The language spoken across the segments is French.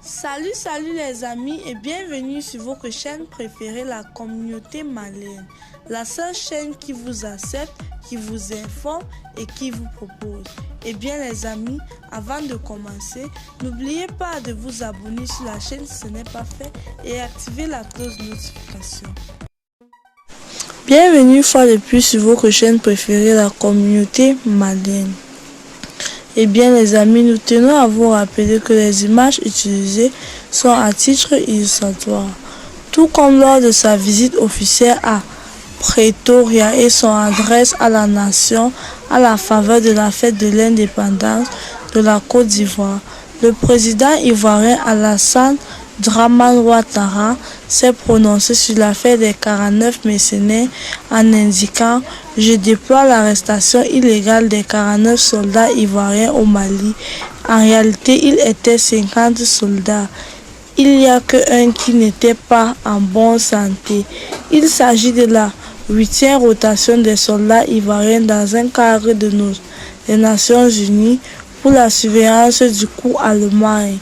Salut les amis et bienvenue sur votre chaîne préférée, la communauté malienne. La seule chaîne qui vous accepte, qui vous informe et qui vous propose. Et bien les amis, avant de commencer, n'oubliez pas de vous abonner sur la chaîne si ce n'est pas fait et activer la cloche de notification. Bienvenue une fois de plus sur votre chaîne préférée, la communauté malienne. Eh bien les amis, nous tenons à vous rappeler que les images utilisées sont à titre illustratoire. Tout comme lors de sa visite officielle à Pretoria et son adresse à la nation à la faveur de la fête de l'indépendance de la Côte d'Ivoire, le président ivoirien Alassane Dramane Ouattara s'est prononcé sur l'affaire des 49 mercenaires en indiquant « Je déplore l'arrestation illégale des 49 soldats ivoiriens au Mali. En réalité, il était 50 soldats. Il n'y a qu'un qui n'était pas en bonne santé. Il s'agit de la 8e rotation des soldats ivoiriens dans un cadre des Nations Unies pour la surveillance du coup Allemagne. »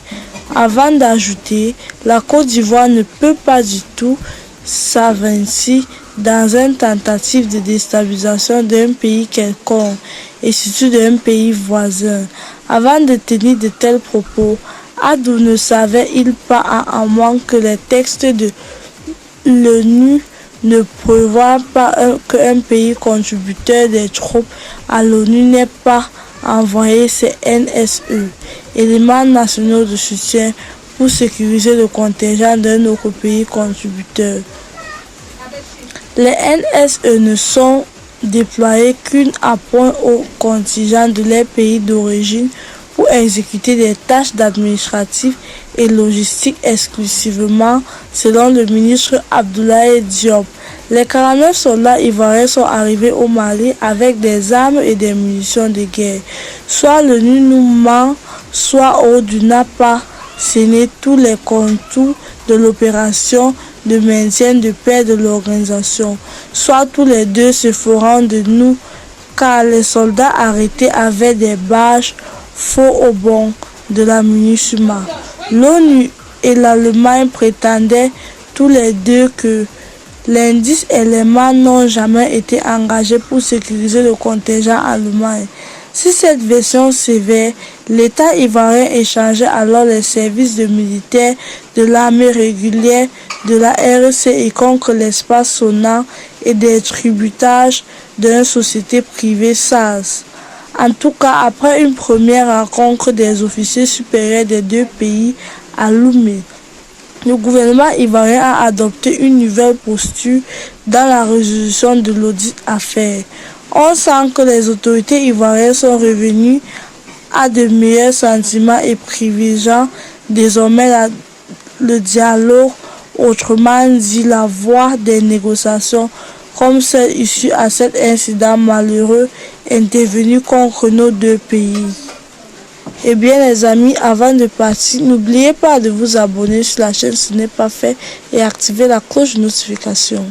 Avant d'ajouter, la Côte d'Ivoire ne peut pas du tout s'avancer dans une tentative de déstabilisation d'un pays quelconque et surtout d'un pays voisin. Avant de tenir de tels propos, Adou ne savait-il pas en moins que les textes de l'ONU ne prévoient pas qu'un pays contributeur des troupes à l'ONU n'ait pas envoyé ses NSE, éléments nationaux de soutien, pour sécuriser le contingent d'un autre pays contributeur. Les NSE ne sont déployés qu'une appoint au contingent de leur pays d'origine pour exécuter des tâches administratives et logistiques exclusivement, selon le ministre Abdoulaye Diop. Les 49 soldats ivoiriens sont arrivés au Mali avec des armes et des munitions de guerre. Soit l'ONU nous ment, soit ODU n'a pas scellé tous les contours de l'opération de maintien de paix de l'organisation. Soit tous les deux se feront de nous, car les soldats arrêtés avaient des badges faux au bon de la MINUSMA. L'ONU et l'Allemagne prétendaient tous les deux que l'indice éléments n'ont jamais été engagés pour sécuriser le contingent allemand. Si cette version s'avère, l'État ivoirien échangeait alors les services de militaires de l'armée régulière de la RCI contre l'espace sonnant et des tributages d'une société privée SARS. En tout cas, après une première rencontre des officiers supérieurs des deux pays à Lomé, le gouvernement ivoirien a adopté une nouvelle posture dans la résolution de l'audit affaire. On sent que les autorités ivoiriennes sont revenues à de meilleurs sentiments et privilégient désormais le dialogue, autrement dit la voie des négociations, comme celle issue à cet incident malheureux intervenu contre nos deux pays. Eh bien les amis, avant de partir, n'oubliez pas de vous abonner sur la chaîne si ce n'est pas fait et activer la cloche de notification.